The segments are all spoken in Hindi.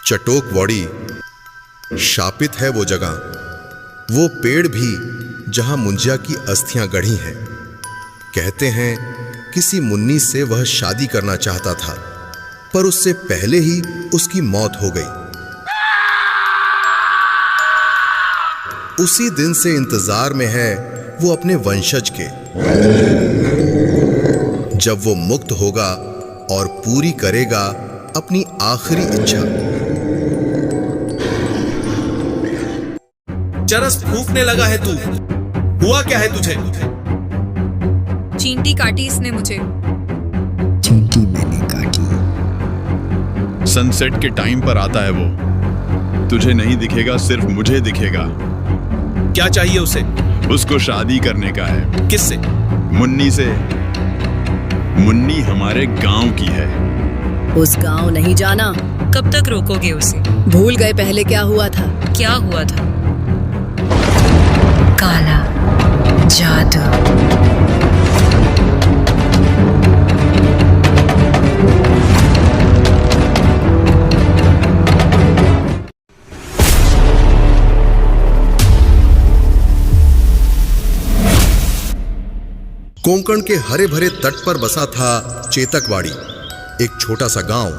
चटोकवाड़ी शापित है वो जगह, वो पेड़ भी जहां मुंजिया की अस्थियां गढ़ी हैं। कहते हैं किसी मुन्नी से वह शादी करना चाहता था, पर उससे पहले ही उसकी मौत हो गई। उसी दिन से इंतजार में है वो अपने वंशज के, जब वो मुक्त होगा और पूरी करेगा अपनी आखिरी इच्छा। चरस फूंकने लगा है तू, हुआ क्या है तुझे? चींटी काटी इसने मुझे। चींटी मैंने काटी। सनसेट के टाइम पर आता है वो, तुझे नहीं दिखेगा, सिर्फ मुझे दिखेगा। क्या चाहिए उसे? उसको शादी करने का है। किससे? मुन्नी से। मुन्नी हमारे गांव की है। उस गांव नहीं जाना। कब तक रोकोगे उसे? भूल गए पहले क्या हुआ था? क्या हुआ था? काला जादू। कोंकण के हरे भरे तट पर बसा था चेतकवाड़ी, एक छोटा सा गांव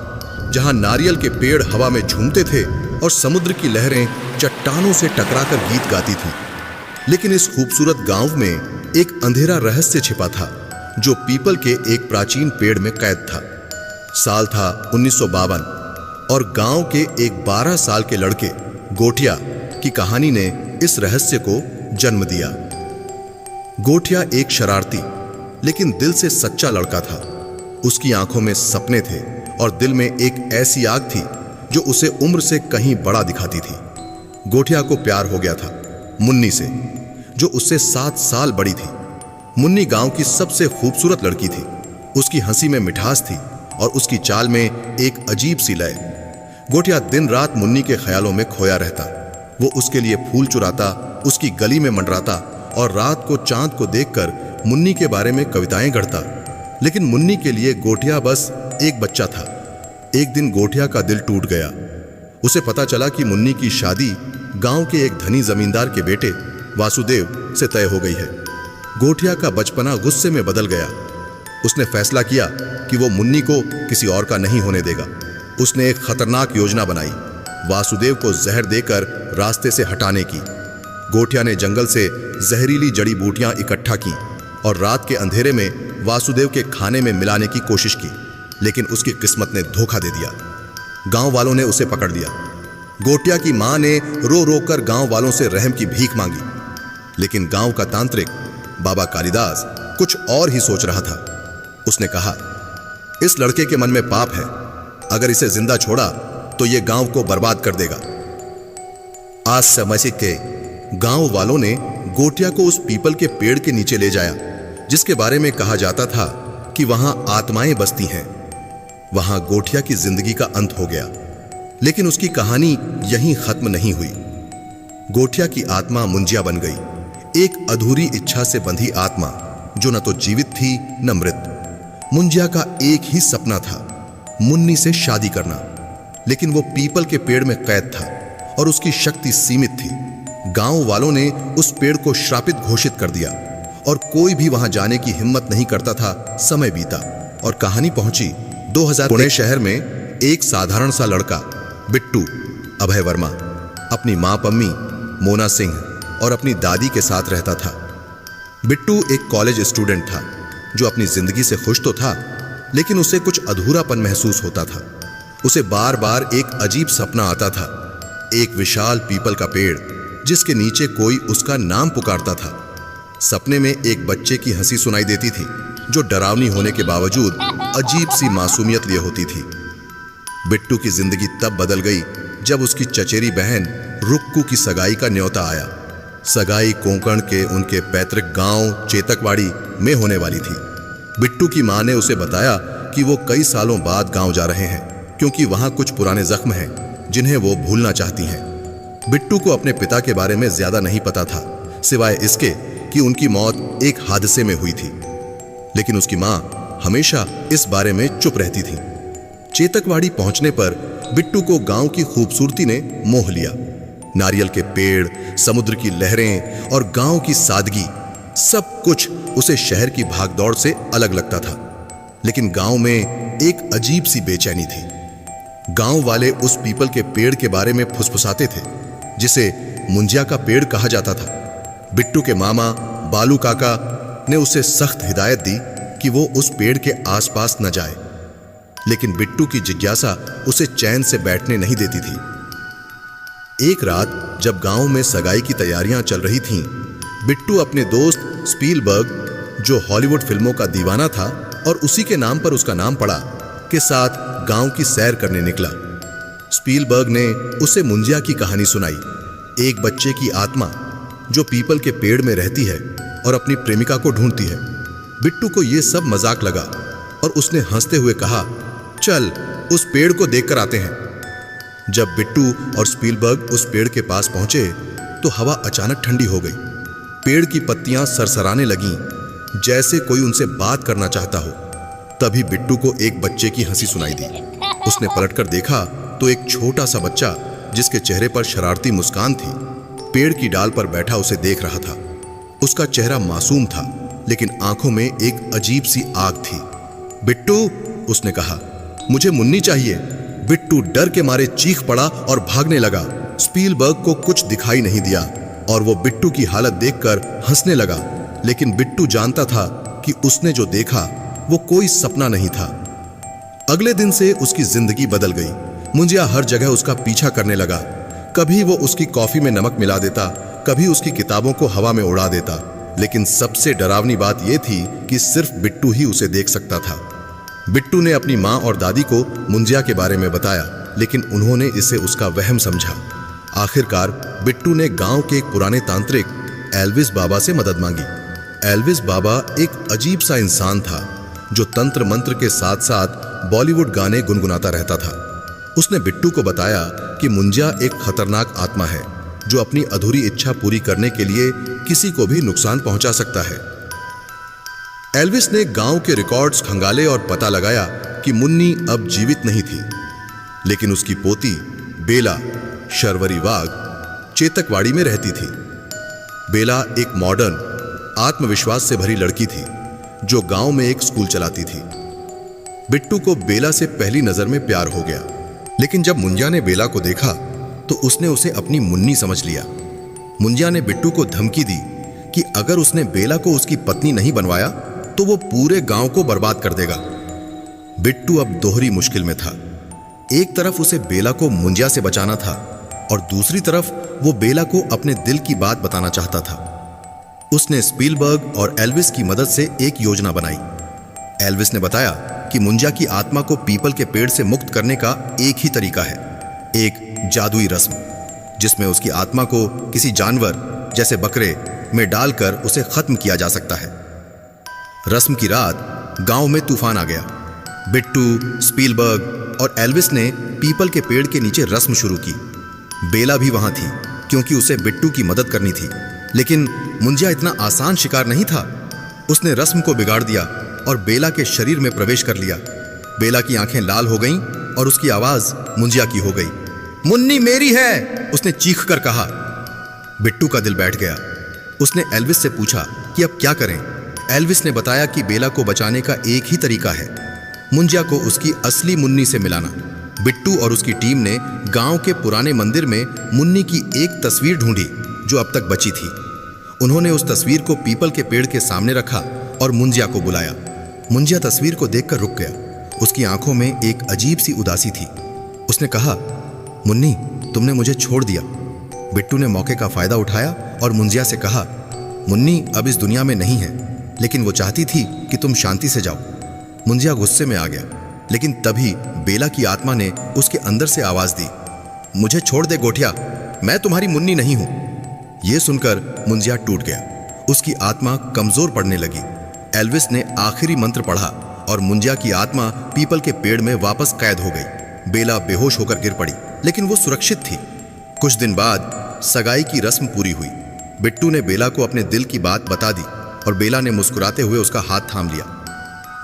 जहां नारियल के पेड़ हवा में झूमते थे और समुद्र की लहरें चट्टानों से टकराकर गीत गाती थीं। लेकिन इस खूबसूरत गांव में एक अंधेरा रहस्य छिपा था, जो पीपल के एक प्राचीन पेड़ में कैद था। साल था 1952 और गांव के एक 12 साल के लड़के गोठिया की कहानी ने इस रहस्य को जन्म दिया। गोठिया एक शरारती लेकिन दिल से सच्चा लड़का था। उसकी आंखों में सपने थे और दिल में एक ऐसी आग थी जो उसे उम्र से कहीं बड़ा दिखाती थी। गोठिया को प्यार हो गया था मुन्नी से, जो उससे 7 साल बड़ी थी। मुन्नी गांव की सबसे खूबसूरत लड़की थी। उसकी हंसी में मिठास थी और उसकी चाल में एक अजीब सी लय। गोठिया दिन रात मुन्नी के ख्यालों में खोया रहता। वो उसके लिए फूल चुराता, उसकी गली में मंडराता और रात को चांद को देखकर मुन्नी के बारे में कविताएं गढ़ता। लेकिन मुन्नी के लिए गोठिया बस एक बच्चा था। एक दिन गोठिया का दिल टूट गया। उसे पता चला कि मुन्नी की शादी गांव के एक धनी जमींदार के बेटे वासुदेव से तय हो गई है। गोठिया का बचपना गुस्से में बदल गया। उसने फैसला किया कि वो मुन्नी को किसी और का नहीं होने देगा। उसने एक खतरनाक योजना बनाई, वासुदेव को जहर देकर रास्ते से हटाने की। गोठिया ने जंगल से जहरीली जड़ी बूटियां इकट्ठा की और रात के अंधेरे में वासुदेव के खाने में मिलाने की कोशिश की, लेकिन उसकी किस्मत ने धोखा दे दिया। गांव वालों ने उसे पकड़ लिया। गोठिया की मां ने रो रो कर गांव वालों से रहम की भीख मांगी, लेकिन गांव का तांत्रिक बाबा कालिदास कुछ और ही सोच रहा था। उसने कहा, इस लड़के के मन में पाप है, अगर इसे जिंदा छोड़ा तो यह गांव को बर्बाद कर देगा। आज समझ के गांव वालों ने गोठिया को उस पीपल के पेड़ के नीचे ले जाया, जिसके बारे में कहा जाता था कि वहां आत्माएं बसती हैं। वहां गोठिया की जिंदगी का अंत हो गया, लेकिन उसकी कहानी यहीं खत्म नहीं हुई। गोठिया की आत्मा मुंजिया बन गई, एक अधूरी इच्छा से बंधी आत्मा जो न तो जीवित थी न मृत। मुंजिया का एक ही सपना था, मुन्नी से शादी करना, लेकिन वो पीपल के पेड़ में कैद था और उसकी शक्ति सीमित थी। गांव वालों ने उस पेड़ को श्रापित घोषित कर दिया और कोई भी वहां जाने की हिम्मत नहीं करता था। समय बीता और कहानी पहुंची 2000। पुणे शहर में एक साधारण सा लड़का बिट्टू अभय वर्मा अपनी मां पम्मी मोना सिंह और अपनी दादी के साथ रहता था। बिट्टू एक कॉलेज स्टूडेंट था जो अपनी जिंदगी से खुश तो था, लेकिन उसे कुछ अधूरापन महसूस होता था। उसे बार बार एक अजीब सपना आता था, एक विशाल पीपल का पेड़ जिसके नीचे कोई उसका नाम पुकारता था। सपने में एक बच्चे की हंसी सुनाई देती थी, जो डरावनी होने के बावजूद अजीब सी मासूमियत लिए होती थी। बिट्टू की जिंदगी तब बदल गई जब उसकी चचेरी बहन रुक्कू की सगाई का न्योता आया। सगाई कोंकण के उनके पैतृक गांव चेतकवाड़ी में होने वाली थी। बिट्टू की मां ने उसे बताया कि वो कई सालों बाद गांव जा रहे हैं, क्योंकि वहां कुछ पुराने जख्म हैं जिन्हें वो भूलना चाहती हैं। बिट्टू को अपने पिता के बारे में ज्यादा नहीं पता था, सिवाय इसके कि उनकी मौत एक हादसे में हुई थी, लेकिन उसकी मां हमेशा इस बारे में चुप रहती थी। चेतकवाड़ी पहुंचने पर बिट्टू को गांव की खूबसूरती ने मोह लिया। नारियल के पेड़, समुद्र की लहरें और गांव की सादगी, सब कुछ उसे शहर की भागदौड़ से अलग लगता था। लेकिन गांव में एक अजीब सी बेचैनी थी। गांव वाले उस पीपल के पेड़ के बारे में फुसफुसाते थे जिसे मुंजिया का पेड़ कहा जाता था। बिट्टू के मामा बालू काका ने उसे सख्त हिदायत दी कि वो उस पेड़ के आसपास न जाए, लेकिन बिट्टू की जिज्ञासा उसे चैन से बैठने नहीं देती थी। एक रात जब गांव में सगाई की तैयारियां चल रही थीं, बिट्टू अपने दोस्त स्पीलबर्ग, जो हॉलीवुड फिल्मों का दीवाना था और उसी के नाम पर उसका नाम पड़ा, के साथ गांव की सैर करने निकला। स्पीलबर्ग ने उसे मुंजिया की कहानी सुनाई, एक बच्चे की आत्मा जो पीपल के पेड़ में रहती है और अपनी प्रेमिका को ढूंढती है। बिट्टू को यह सब मजाक लगा और उसने हंसते हुए कहा, चल उस पेड़ को देखकर आते हैं। जब बिट्टू और स्पीलबर्ग उस पेड़ के पास पहुंचे तो हवा अचानक ठंडी हो गई। पेड़ की पत्तियां सरसराने लगीं, जैसे कोई उनसे बात करना चाहता हो। तभी बिट्टू को एक बच्चे की हंसी सुनाई दी। उसने पलटकर देखा तो एक छोटा सा बच्चा, जिसके चेहरे पर शरारती मुस्कान थी, पेड़ की डाल पर बैठा उसे देख रहा था। उसका चेहरा मासूम था, लेकिन आंखों में एक अजीब सी आग थी। बिट्टू, उसने कहा, मुझे मुन्नी चाहिए। बिट्टू डर के मारे चीख पड़ा और भागने लगा। स्पीलबर्ग को कुछ दिखाई नहीं दिया और वो बिट्टू की हालत देखकर हंसने लगा, लेकिन बिट्टू जानता था कि उसने जो देखा वो कोई सपना नहीं था। अगले दिन से उसकी जिंदगी बदल गई। मुंजिया हर जगह उसका पीछा करने लगा। कभी वो उसकी कॉफी में नमक मिला देता, कभी उसकी किताबों को हवा में उड़ा देता, लेकिन सबसे डरावनी बात यह थी कि सिर्फ बिट्टू ही उसे देख सकता था। बिट्टू ने अपनी माँ और दादी को मुंजिया के बारे में बताया, लेकिन उन्होंने इसे उसका वहम समझा। आखिरकार बिट्टू ने गांव के एक पुराने तांत्रिक एल्विस बाबा से मदद मांगी। एल्विस बाबा एक अजीब सा इंसान था जो तंत्र मंत्र के साथ साथ बॉलीवुड गाने गुनगुनाता रहता था। उसने बिट्टू को बताया कि मुंजिया एक खतरनाक आत्मा है जो अपनी अधूरी इच्छा पूरी करने के लिए किसी को भी नुकसान पहुंचा सकता है। एल्विस ने गांव के रिकॉर्ड्स खंगाले और पता लगाया कि मुन्नी अब जीवित नहीं थी, लेकिन उसकी पोती बेला शर्वरी वाघ चेतकवाड़ी में रहती थी। बेला एक मॉडर्न, आत्मविश्वास से भरी लड़की थी जो गांव में एक स्कूल चलाती थी। बिट्टू को बेला से पहली नजर में प्यार हो गया, लेकिन जब मुंजिया ने बेला को देखा तो उसने उसे अपनी मुन्नी समझ लिया। मुंजिया ने बिट्टू को धमकी दी कि अगर उसने बेला को उसकी पत्नी नहीं बनवाया तो वो पूरे गांव को बर्बाद कर देगा। बिट्टू अब दोहरी मुश्किल में था। एक तरफ उसे बेला को मुंजिया से बचाना था और दूसरी तरफ वो बेला को अपने दिल की बात बताना चाहता था। उसने स्पीलबर्ग और एल्विस की मदद से एक योजना बनाई। एल्विस ने बताया कि मुंजिया की आत्मा को पीपल के पेड़ से मुक्त करने का एक ही तरीका है, एक जादुई रस्म, जिसमें उसकी आत्मा को किसी जानवर जैसे बकरे में डालकर उसे खत्म किया जा सकता है। रस्म की रात गांव में तूफान आ गया। बिट्टू, स्पीलबर्ग और एल्विस ने पीपल के पेड़ के नीचे रस्म शुरू की। बेला भी वहां थी क्योंकि उसे बिट्टू की मदद करनी थी, लेकिन मुंजिया इतना आसान शिकार नहीं था। उसने रस्म को बिगाड़ दिया और बेला के शरीर में प्रवेश कर लिया। बेला की आंखें लाल हो गईं और उसकी आवाज मुंजिया की हो गई। मुन्नी मेरी है, उसने चीख कर कहा। बिट्टू का दिल बैठ गया। उसने एल्विस से पूछा कि अब क्या करें। एल्विस ने बताया कि बेला को बचाने का एक ही तरीका है, मुंजिया को उसकी असली मुन्नी से मिलाना। बिट्टू और उसकी टीम ने गांव के पुराने मंदिर में मुन्नी की एक तस्वीर ढूंढी जो अब तक बची थी। उन्होंने उस तस्वीर को पीपल के पेड़ के सामने रखा और मुंजिया को बुलाया। मुंजिया तस्वीर को देखकर रुक गया। उसकी आंखों में एक अजीब सी उदासी थी। उसने कहा, मुन्नी, तुमने मुझे छोड़ दिया। बिट्टू ने मौके का फायदा उठाया और मुंजिया से कहा, मुन्नी अब इस दुनिया में नहीं है, लेकिन वो चाहती थी कि तुम शांति से जाओ। मुंजिया गुस्से में आ गया, लेकिन तभी बेला की आत्मा ने उसके अंदर से आवाज दी, मुझे छोड़ दे गोठिया, मैं तुम्हारी मुन्नी नहीं हूं। यह सुनकर मुंजिया टूट गया। उसकी आत्मा कमजोर पड़ने लगी। एल्विस ने आखिरी मंत्र पढ़ा और मुंजिया की आत्मा पीपल के पेड़ में वापस कैद हो गई। बेला बेहोश होकर गिर पड़ी, लेकिन वो सुरक्षित थी। कुछ दिन बाद सगाई की रस्म पूरी हुई। बिट्टू ने बेला को अपने दिल की बात बता दी और बेला ने मुस्कुराते हुए उसका हाथ थाम लिया।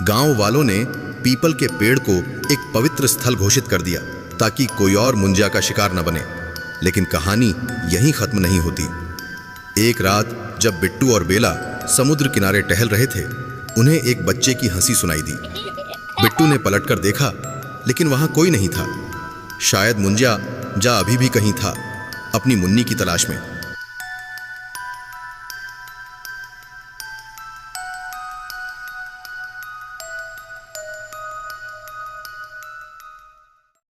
गांव वालों ने पीपल के पेड़ को एक पवित्र स्थल घोषित कर दिया ताकि कोई और मुंजिया का शिकार न बने। लेकिन कहानी यहीं खत्म नहीं होती। एक रात जब बिट्टू और बेला समुद्र किनारे टहल रहे थे, उन्हें एक बच्चे की हंसी सुनाई दी। बिट्टू ने पलटकर देखा, लेकिन वहां कोई नहीं था। शायद मुंजिया जा अभी भी कहीं था, अपनी मुन्नी की तलाश में।